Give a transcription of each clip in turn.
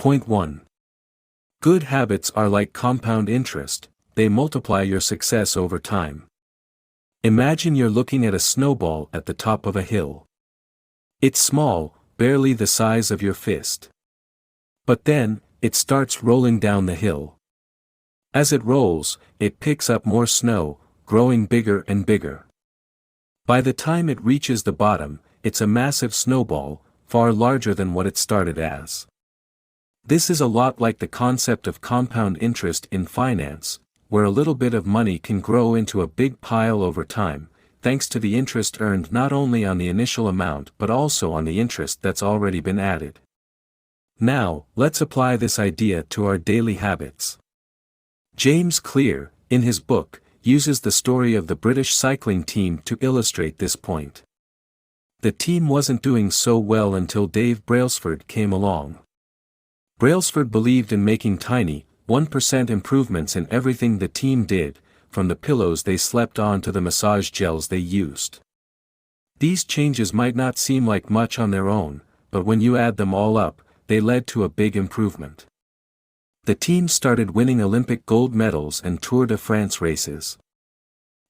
Point 1. Good habits are like compound interest, they multiply your success over time. Imagine you're looking at a snowball at the top of a hill. It's small, barely the size of your fist. But then, it starts rolling down the hill. As it rolls, it picks up more snow, growing bigger and bigger. By the time it reaches the bottom, it's a massive snowball, far larger than what it started as. This is a lot like the concept of compound interest in finance, where a little bit of money can grow into a big pile over time, thanks to the interest earned not only on the initial amount but also on the interest that's already been added. Now, let's apply this idea to our daily habits. James Clear, in his book, uses the story of the British cycling team to illustrate this point. The team wasn't doing so well until Dave Brailsford came along. Brailsford believed in making tiny, 1% improvements in everything the team did, from the pillows they slept on to the massage gels they used. These changes might not seem like much on their own, but when you add them all up, they led to a big improvement. The team started winning Olympic gold medals and Tour de France races.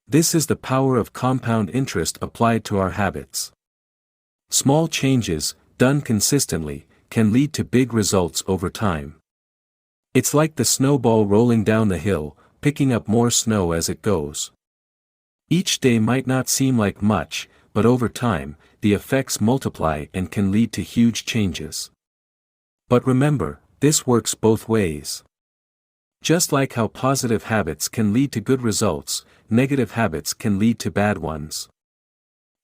This is the power of compound interest applied to our habits. Small changes, done consistently, can lead to big results over time. It's like the snowball rolling down the hill, picking up more snow as it goes. Each day might not seem like much, but over time, the effects multiply and can lead to huge changes. But remember, this works both ways. Just like how positive habits can lead to good results, negative habits can lead to bad ones.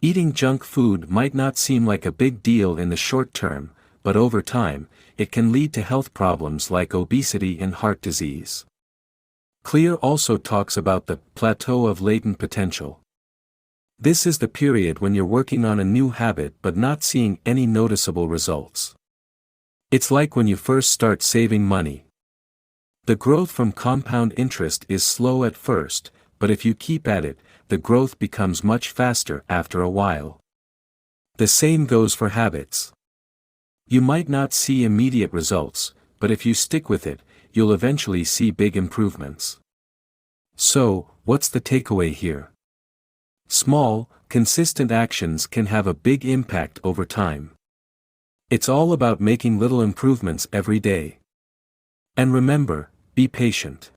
Eating junk food might not seem like a big deal in the short term, but over time, it can lead to health problems like obesity and heart disease. Clear also talks about the plateau of latent potential. This is the period when you're working on a new habit but not seeing any noticeable results. It's like when you first start saving money. The growth from compound interest is slow at first, but if you keep at it, the growth becomes much faster after a while. The same goes for habits. You might not see immediate results, but if you stick with it, you'll eventually see big improvements. So, what's the takeaway here? Small, consistent actions can have a big impact over time. It's all about making little improvements every day. And remember, be patient.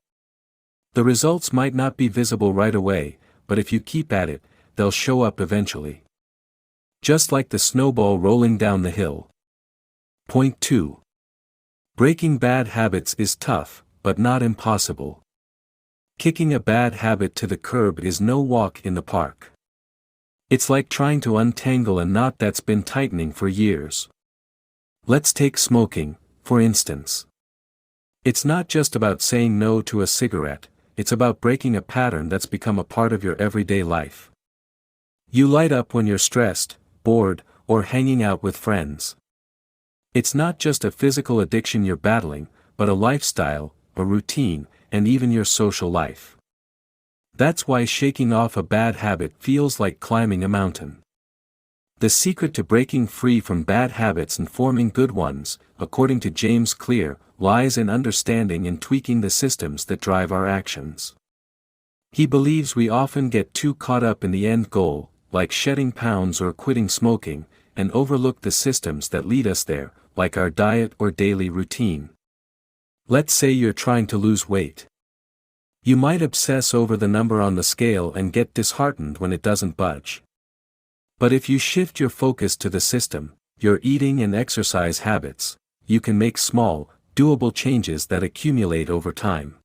The results might not be visible right away, but if you keep at it, they'll show up eventually. Just like the snowball rolling down the hill. Point 2. Breaking bad habits is tough, but not impossible. Kicking a bad habit to the curb is no walk in the park. It's like trying to untangle a knot that's been tightening for years. Let's take smoking, for instance. It's not just about saying no to a cigarette, it's about breaking a pattern that's become a part of your everyday life. You light up when you're stressed, bored, or hanging out with friends. It's not just a physical addiction you're battling, but a lifestyle, a routine, and even your social life. That's why shaking off a bad habit feels like climbing a mountain. The secret to breaking free from bad habits and forming good ones, according to James Clear, lies in understanding and tweaking the systems that drive our actions. He believes we often get too caught up in the end goal, like shedding pounds or quitting smoking, and overlook the systems that lead us there, like our diet or daily routine. Let's say you're trying to lose weight. You might obsess over the number on the scale and get disheartened when it doesn't budge. But if you shift your focus to the system, your eating and exercise habits, you can make small, doable changes that accumulate over time.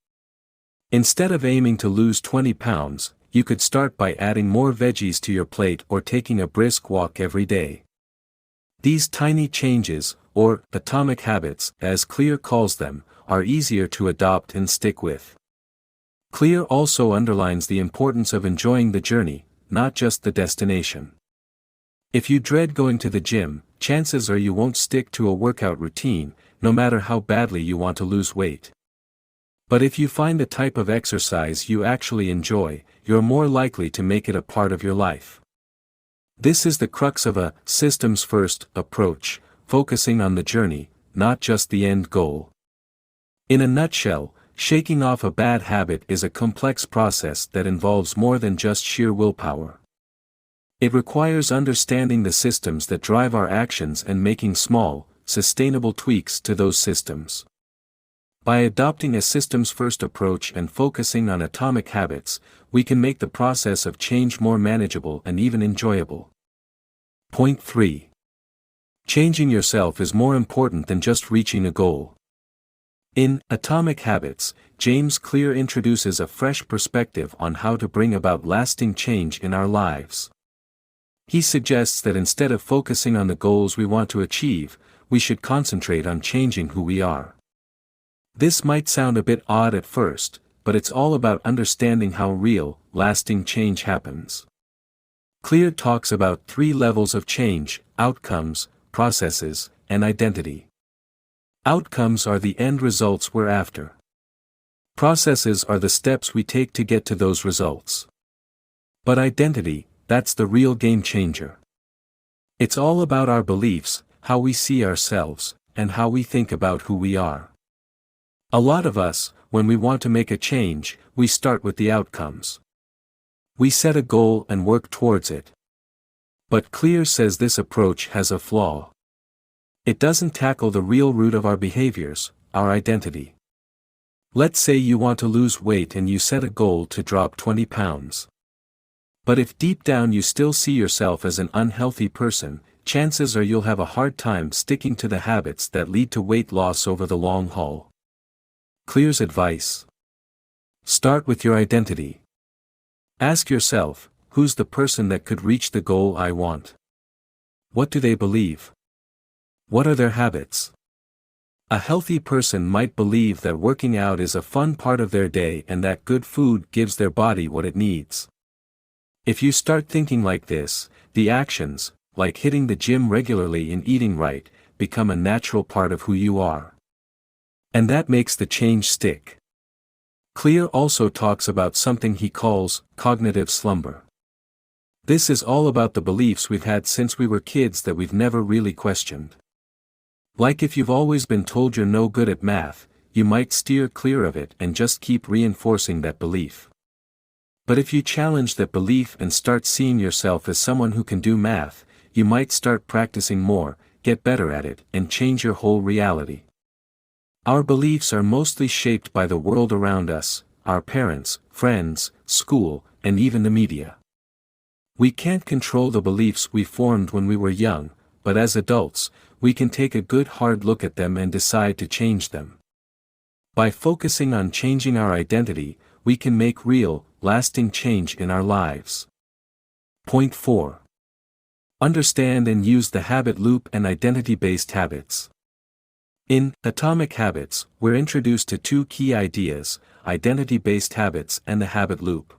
Instead of aiming to lose 20 pounds, you could start by adding more veggies to your plate or taking a brisk walk every day. These tiny changes, or atomic habits, as Clear calls them, are easier to adopt and stick with. Clear also underlines the importance of enjoying the journey, not just the destination. If you dread going to the gym, chances are you won't stick to a workout routine, no matter how badly you want to lose weight. But if you find the type of exercise you actually enjoy, you're more likely to make it a part of your life. This is the crux of a systems-first approach, focusing on the journey, not just the end goal. In a nutshell, shaking off a bad habit is a complex process that involves more than just sheer willpower. It requires understanding the systems that drive our actions and making small, sustainable tweaks to those systems. By adopting a systems-first approach and focusing on atomic habits, we can make the process of change more manageable and even enjoyable. Point 3. Changing yourself is more important than just reaching a goal. In Atomic Habits, James Clear introduces a fresh perspective on how to bring about lasting change in our lives. He suggests that instead of focusing on the goals we want to achieve, we should concentrate on changing who we are. This might sound a bit odd at first, but it's all about understanding how real, lasting change happens. Clear talks about 3 levels of change: outcomes, processes, and identity. Outcomes are the end results we're after. Processes are the steps we take to get to those results. But identity, that's the real game changer. It's all about our beliefs, how we see ourselves, and how we think about who we are. A lot of us, when we want to make a change, we start with the outcomes. We set a goal and work towards it. But Clear says this approach has a flaw. It doesn't tackle the real root of our behaviors, our identity. Let's say you want to lose weight and you set a goal to drop 20 pounds. But if deep down you still see yourself as an unhealthy person, chances are you'll have a hard time sticking to the habits that lead to weight loss over the long haul. Clear's advice: start with your identity. Ask yourself, who's the person that could reach the goal I want? What do they believe? What are their habits? A healthy person might believe that working out is a fun part of their day and that good food gives their body what it needs. If you start thinking like this, the actions, like hitting the gym regularly and eating right, become a natural part of who you are. And that makes the change stick. Clear also talks about something he calls cognitive slumber. This is all about the beliefs we've had since we were kids that we've never really questioned. Like if you've always been told you're no good at math, you might steer clear of it and just keep reinforcing that belief. But if you challenge that belief and start seeing yourself as someone who can do math, you might start practicing more, get better at it, and change your whole reality. Our beliefs are mostly shaped by the world around us, our parents, friends, school, and even the media. We can't control the beliefs we formed when we were young, but as adults, we can take a good hard look at them and decide to change them. By focusing on changing our identity, we can make real, lasting change in our lives. Point 4. Understand and use the habit loop and identity-based habits. In Atomic Habits, we're introduced to 2 key ideas: identity-based habits and the habit loop.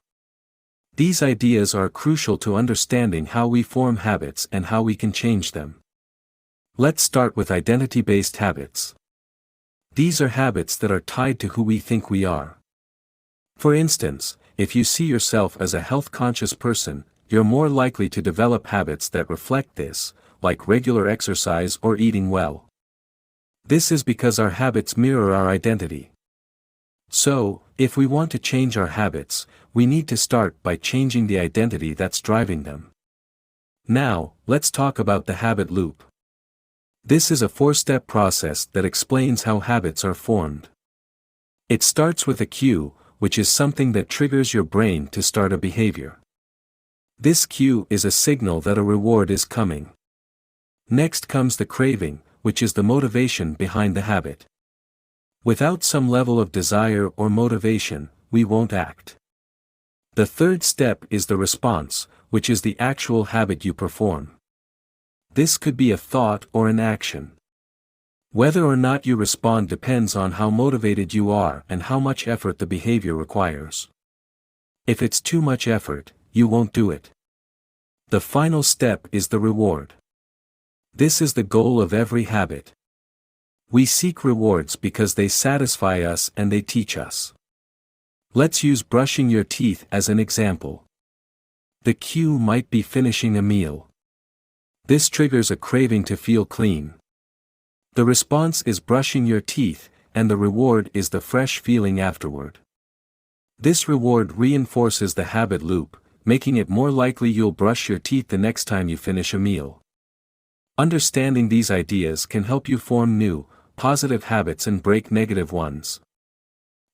These ideas are crucial to understanding how we form habits and how we can change them. Let's start with identity-based habits. These are habits that are tied to who we think we are. For instance, if you see yourself as a health-conscious person, you're more likely to develop habits that reflect this, like regular exercise or eating well. This is because our habits mirror our identity. So, if we want to change our habits, we need to start by changing the identity that's driving them. Now, let's talk about the habit loop. This is a 4-step process that explains how habits are formed. It starts with a cue, which is something that triggers your brain to start a behavior. This cue is a signal that a reward is coming. Next comes the craving, which is the motivation behind the habit. Without some level of desire or motivation, we won't act. The 3rd step is the response, which is the actual habit you perform. This could be a thought or an action. Whether or not you respond depends on how motivated you are and how much effort the behavior requires. If it's too much effort, you won't do it. The final step is the reward. This is the goal of every habit. We seek rewards because they satisfy us and they teach us. Let's use brushing your teeth as an example. The cue might be finishing a meal. This triggers a craving to feel clean. The response is brushing your teeth, and the reward is the fresh feeling afterward. This reward reinforces the habit loop, making it more likely you'll brush your teeth the next time you finish a meal. Understanding these ideas can help you form new, positive habits and break negative ones.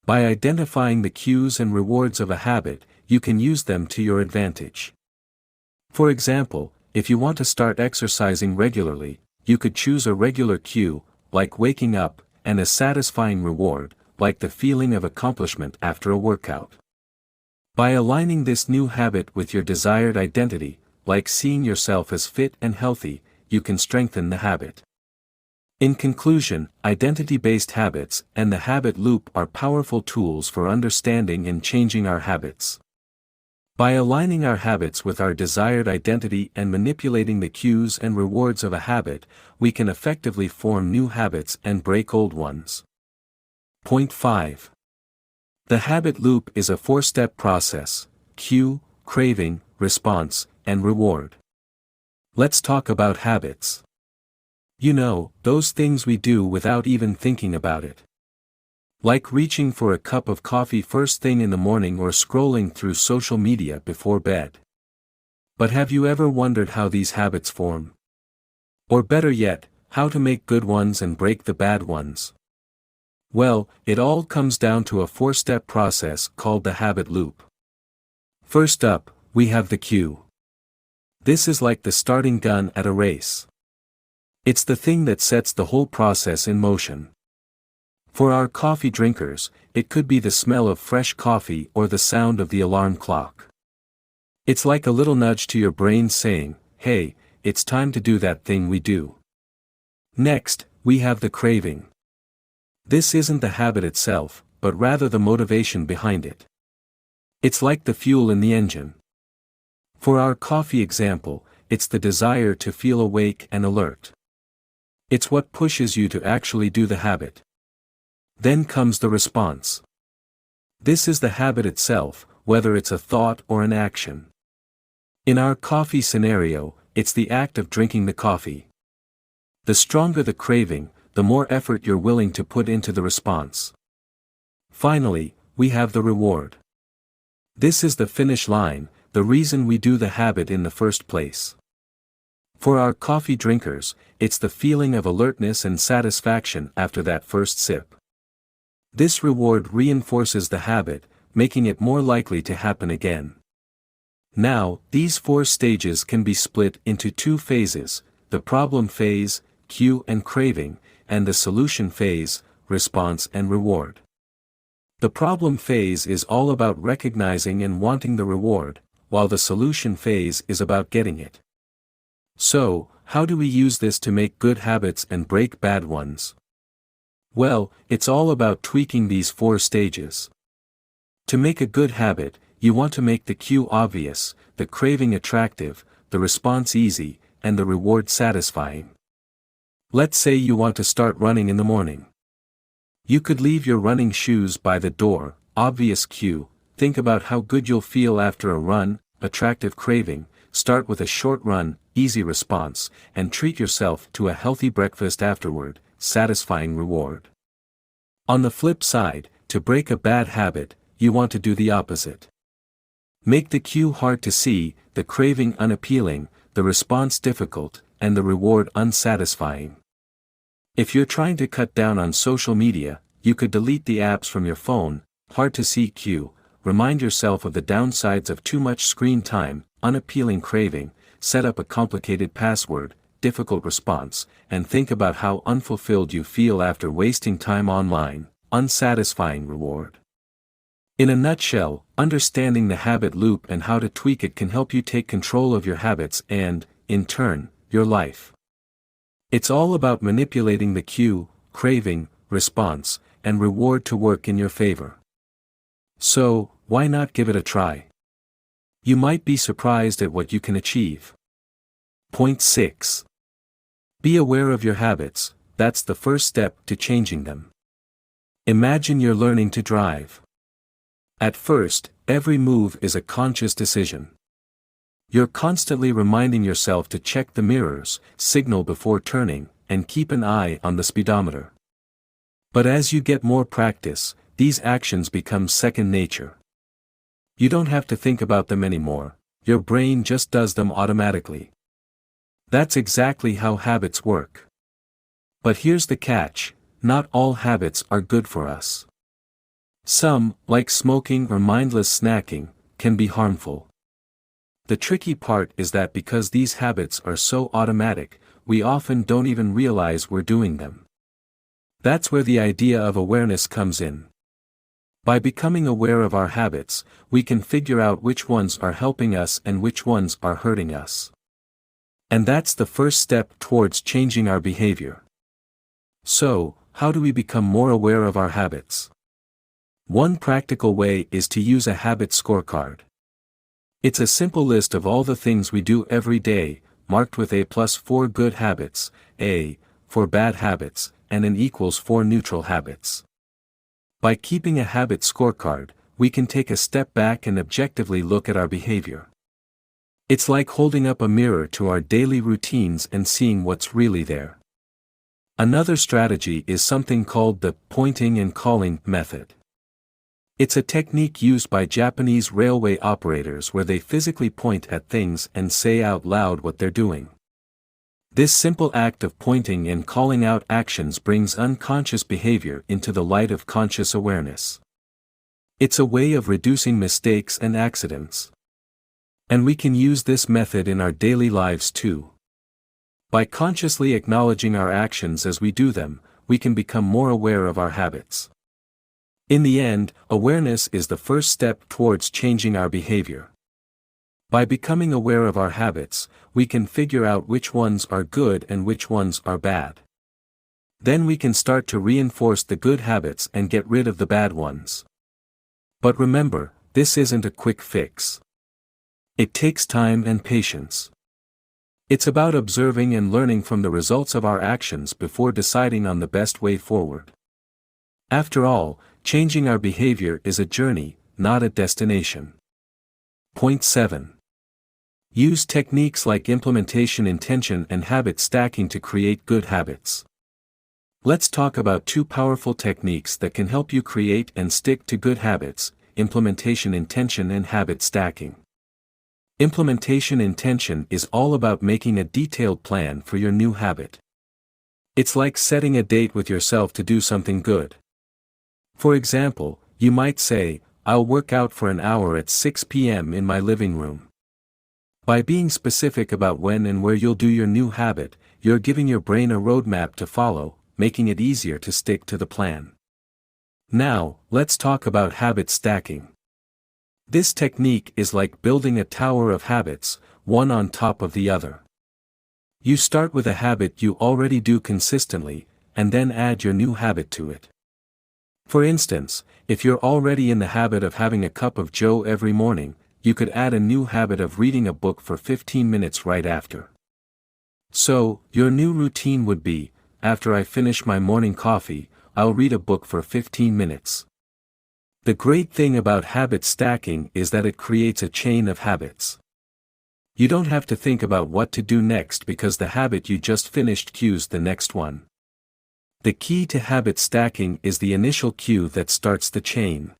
By identifying the cues and rewards of a habit, you can use them to your advantage. For example, if you want to start exercising regularly, you could choose a regular cue, like waking up, and a satisfying reward, like the feeling of accomplishment after a workout. By aligning this new habit with your desired identity, like seeing yourself as fit and healthy, you can strengthen the habit. In conclusion, identity-based habits and the habit loop are powerful tools for understanding and changing our habits. By aligning our habits with our desired identity and manipulating the cues and rewards of a habit, we can effectively form new habits and break old ones. Point 5. The habit loop is a 4-step process: cue, craving, response, and reward. Let's talk about habits. You know, those things we do without even thinking about it. Like reaching for a cup of coffee first thing in the morning or scrolling through social media before bed. But have you ever wondered how these habits form? Or better yet, how to make good ones and break the bad ones? Well, it all comes down to a 4-step process called the habit loop. First up, we have the cue. This is like the starting gun at a race. It's the thing that sets the whole process in motion. For our coffee drinkers, it could be the smell of fresh coffee or the sound of the alarm clock. It's like a little nudge to your brain saying, "Hey, it's time to do that thing we do." Next, we have the craving. This isn't the habit itself, but rather the motivation behind it. It's like the fuel in the engine. For our coffee example, it's the desire to feel awake and alert. It's what pushes you to actually do the habit. Then comes the response. This is the habit itself, whether it's a thought or an action. In our coffee scenario, it's the act of drinking the coffee. The stronger the craving, the more effort you're willing to put into the response. Finally, we have the reward. This is the finish line, the reason we do the habit in the first place. For our coffee drinkers, it's the feeling of alertness and satisfaction after that first sip. This reward reinforces the habit, making it more likely to happen again. Now, these 4 stages can be split into 2 phases: the problem phase, cue and craving, and the solution phase, response and reward. The problem phase is all about recognizing and wanting the reward, while the solution phase is about getting it. So, how do we use this to make good habits and break bad ones? Well, it's all about tweaking these 4 stages. To make a good habit, you want to make the cue obvious, the craving attractive, the response easy, and the reward satisfying. Let's say you want to start running in the morning. You could leave your running shoes by the door, obvious cue. Think about how good you'll feel after a run, attractive craving. Start with a short run, easy response, and treat yourself to a healthy breakfast afterward, satisfying reward. On the flip side, to break a bad habit, you want to do the opposite. Make the cue hard to see, the craving unappealing, the response difficult, and the reward unsatisfying. If you're trying to cut down on social media, you could delete the apps from your phone. Hard to see cue. Remind yourself of the downsides of too much screen time, unappealing craving. Set up a complicated password, difficult response, and think about how unfulfilled you feel after wasting time online, unsatisfying reward. In a nutshell, understanding the habit loop and how to tweak it can help you take control of your habits and, in turn, your life. It's all about manipulating the cue, craving, response, and reward to work in your favor. So, why not give it a try? You might be surprised at what you can achieve. Point 6. Be aware of your habits. That's the first step to changing them. Imagine you're learning to drive. At first, every move is a conscious decision. You're constantly reminding yourself to check the mirrors, signal before turning, and keep an eye on the speedometer. But as you get more practice, these actions become second nature. You don't have to think about them anymore, your brain just does them automatically. That's exactly how habits work. But here's the catch, not all habits are good for us. Some, like smoking or mindless snacking, can be harmful. The tricky part is that because these habits are so automatic, we often don't even realize we're doing them. That's where the idea of awareness comes in. By becoming aware of our habits, we can figure out which ones are helping us and which ones are hurting us. And that's the first step towards changing our behavior. So, how do we become more aware of our habits? One practical way is to use a habit scorecard. It's a simple list of all the things we do every day, marked with A plus for good habits, A for bad habits, and an equals for neutral habits. By keeping a habit scorecard, we can take a step back and objectively look at our behavior. It's like holding up a mirror to our daily routines and seeing what's really there. Another strategy is something called the pointing and calling method. It's a technique used by Japanese railway operators where they physically point at things and say out loud what they're doing. This simple act of pointing and calling out actions brings unconscious behavior into the light of conscious awareness. It's a way of reducing mistakes and accidents. And we can use this method in our daily lives too. By consciously acknowledging our actions as we do them, we can become more aware of our habits. In the end, awareness is the first step towards changing our behavior. By becoming aware of our habits, we can figure out which ones are good and which ones are bad. Then we can start to reinforce the good habits and get rid of the bad ones. But remember, this isn't a quick fix. It takes time and patience. It's about observing and learning from the results of our actions before deciding on the best way forward. After all, changing our behavior is a journey, not a destination. Point 7. Use techniques like implementation intention and habit stacking to create good habits. Let's talk about two powerful techniques that can help you create and stick to good habits: implementation intention and habit stacking. Implementation intention is all about making a detailed plan for your new habit. It's like setting a date with yourself to do something good. For example, you might say, "I'll work out for an hour at 6 p.m. in my living room." By being specific about when and where you'll do your new habit, you're giving your brain a roadmap to follow, making it easier to stick to the plan. Now, let's talk about habit stacking. This technique is like building a tower of habits, one on top of the other. You start with a habit you already do consistently, and then add your new habit to it. For instance, if you're already in the habit of having a cup of joe every morning, you could add a new habit of reading a book for 15 minutes right after. So, your new routine would be, after I finish my morning coffee, I'll read a book for 15 minutes. The great thing about habit stacking is that it creates a chain of habits. You don't have to think about what to do next because the habit you just finished cues the next one. The key to habit stacking is the initial cue that starts the chain.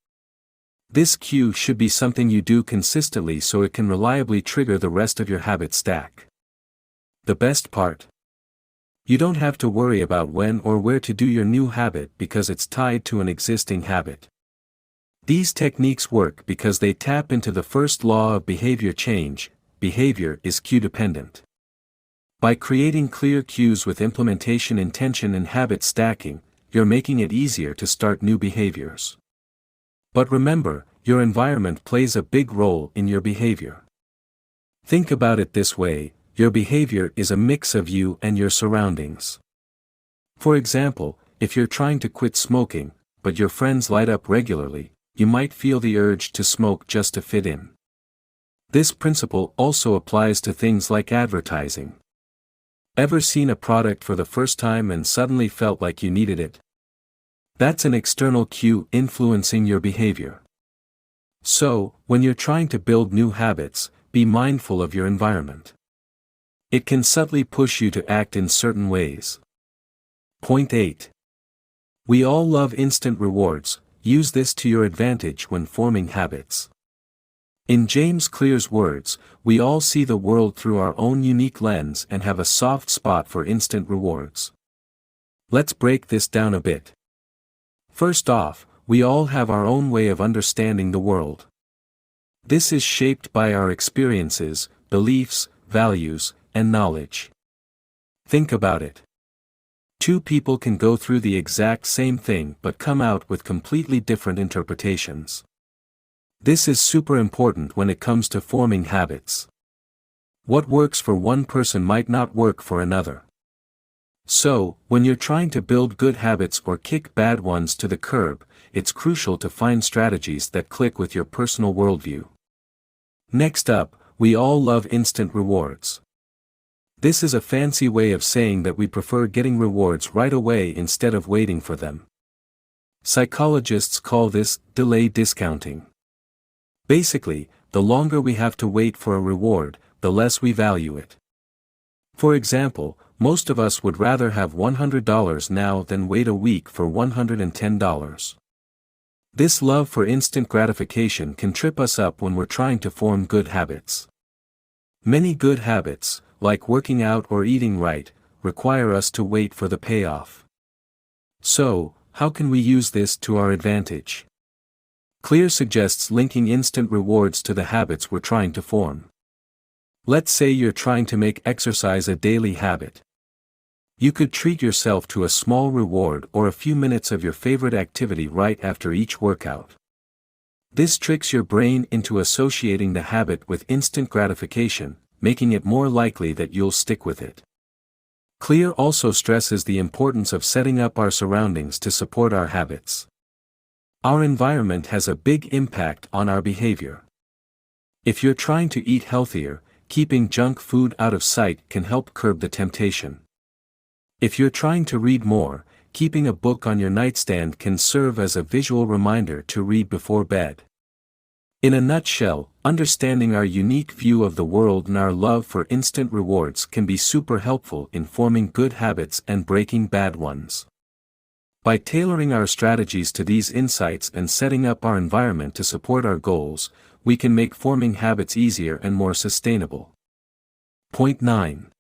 This cue should be something you do consistently so it can reliably trigger the rest of your habit stack. The best part? You don't have to worry about when or where to do your new habit because it's tied to an existing habit. These techniques work because they tap into the first law of behavior change: behavior is cue dependent. By creating clear cues with implementation intention and habit stacking, you're making it easier to start new behaviors. But remember, your environment plays a big role in your behavior. Think about it this way: your behavior is a mix of you and your surroundings. For example, if you're trying to quit smoking, but your friends light up regularly, you might feel the urge to smoke just to fit in. This principle also applies to things like advertising. Ever seen a product for the first time and suddenly felt like you needed it? That's an external cue influencing your behavior. So, when you're trying to build new habits, be mindful of your environment. It can subtly push you to act in certain ways. Point 8. We all love instant rewards. Use this to your advantage when forming habits. In James Clear's words, we all see the world through our own unique lens and have a soft spot for instant rewards. Let's break this down a bit. First off, we all have our own way of understanding the world. This is shaped by our experiences, beliefs, values, and knowledge. Think about it. Two people can go through the exact same thing but come out with completely different interpretations. This is super important when it comes to forming habits. What works for one person might not work for another. So, when you're trying to build good habits or kick bad ones to the curb, it's crucial to find strategies that click with your personal worldview. Next up, we all love instant rewards. This is a fancy way of saying that we prefer getting rewards right away instead of waiting for them. Psychologists call this delay discounting. Basically, the longer we have to wait for a reward, the less we value it. For example, most of us would rather have $100 now than wait a week for $110. This love for instant gratification can trip us up when we're trying to form good habits. Many good habits, like working out or eating right, require us to wait for the payoff. So, how can we use this to our advantage? Clear suggests linking instant rewards to the habits we're trying to form. Let's say you're trying to make exercise a daily habit. You could treat yourself to a small reward or a few minutes of your favorite activity right after each workout. This tricks your brain into associating the habit with instant gratification, making it more likely that you'll stick with it. Clear also stresses the importance of setting up our surroundings to support our habits. Our environment has a big impact on our behavior. If you're trying to eat healthier, keeping junk food out of sight can help curb the temptation. If you're trying to read more, keeping a book on your nightstand can serve as a visual reminder to read before bed. In a nutshell, understanding our unique view of the world and our love for instant rewards can be super helpful in forming good habits and breaking bad ones. By tailoring our strategies to these insights and setting up our environment to support our goals, we can make forming habits easier and more sustainable. Point 9.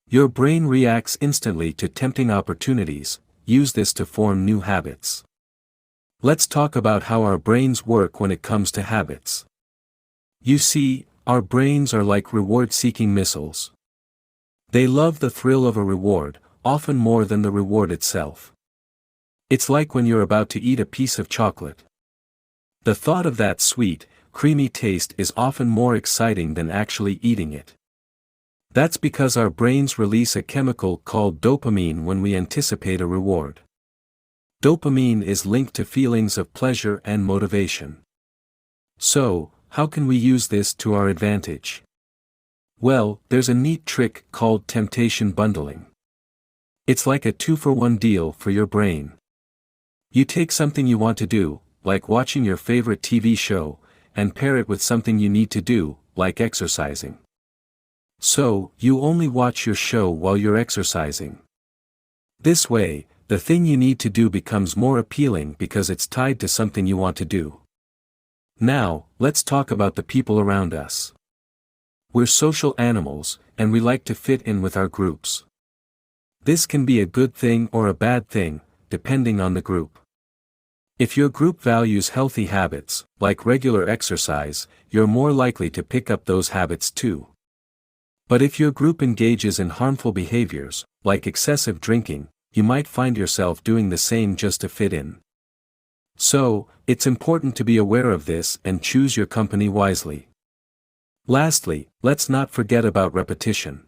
Your brain reacts instantly to tempting opportunities. Use this to form new habits. Let's talk about how our brains work when it comes to habits. You see, our brains are like reward-seeking missiles. They love the thrill of a reward, often more than the reward itself. It's like when you're about to eat a piece of chocolate. The thought of that sweet, creamy taste is often more exciting than actually eating it. That's because our brains release a chemical called dopamine when we anticipate a reward. Dopamine is linked to feelings of pleasure and motivation. So, how can we use this to our advantage? Well, there's a neat trick called temptation bundling. It's like a 2-for-1 deal for your brain. You take something you want to do, like watching your favorite TV show, and pair it with something you need to do, like exercising. So, you only watch your show while you're exercising. This way, the thing you need to do becomes more appealing because it's tied to something you want to do. Now, let's talk about the people around us. We're social animals, and we like to fit in with our groups. This can be a good thing or a bad thing, depending on the group. If your group values healthy habits, like regular exercise, you're more likely to pick up those habits too. But if your group engages in harmful behaviors, like excessive drinking, you might find yourself doing the same just to fit in. So, it's important to be aware of this and choose your company wisely. Lastly, let's not forget about repetition.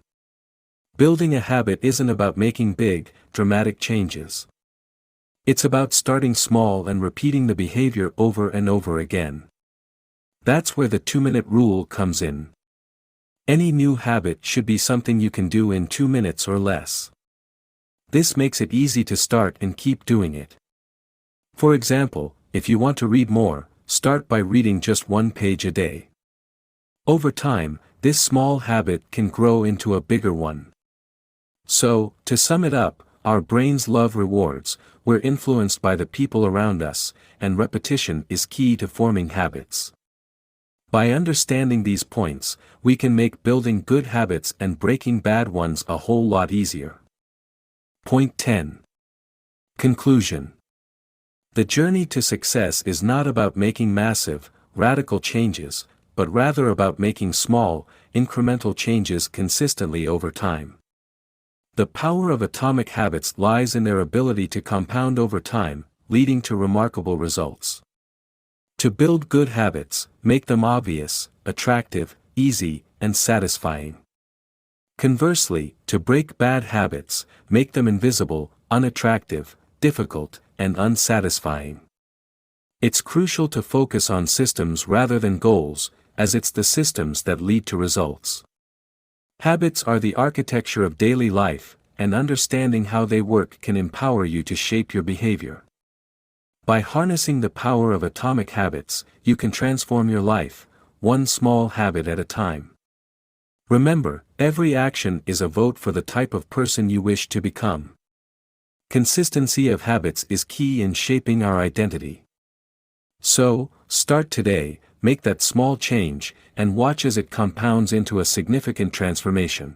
Building a habit isn't about making big, dramatic changes. It's about starting small and repeating the behavior over and over again. That's where the 2-minute rule comes in. Any new habit should be something you can do in 2 minutes or less. This makes it easy to start and keep doing it. For example, if you want to read more, start by reading just 1 page a day. Over time, this small habit can grow into a bigger one. So, to sum it up, Our brains love rewards, we're influenced by the people around us, and repetition is key to forming habits. By understanding these points, we can make building good habits and breaking bad ones a whole lot easier. Point 10. Conclusion. The journey to success is not about making massive, radical changes, but rather about making small, incremental changes consistently over time. The power of atomic habits lies in their ability to compound over time, leading to remarkable results. To build good habits, make them obvious, attractive, easy, and satisfying. Conversely, to break bad habits, make them invisible, unattractive, difficult, and unsatisfying. It's crucial to focus on systems rather than goals, as it's the systems that lead to results. Habits are the architecture of daily life, and understanding how they work can empower you to shape your behavior. By harnessing the power of atomic habits, you can transform your life, one small habit at a time. Remember, every action is a vote for the type of person you wish to become. Consistency of habits is key in shaping our identity. So, start today, make that small change, and watch as it compounds into a significant transformation.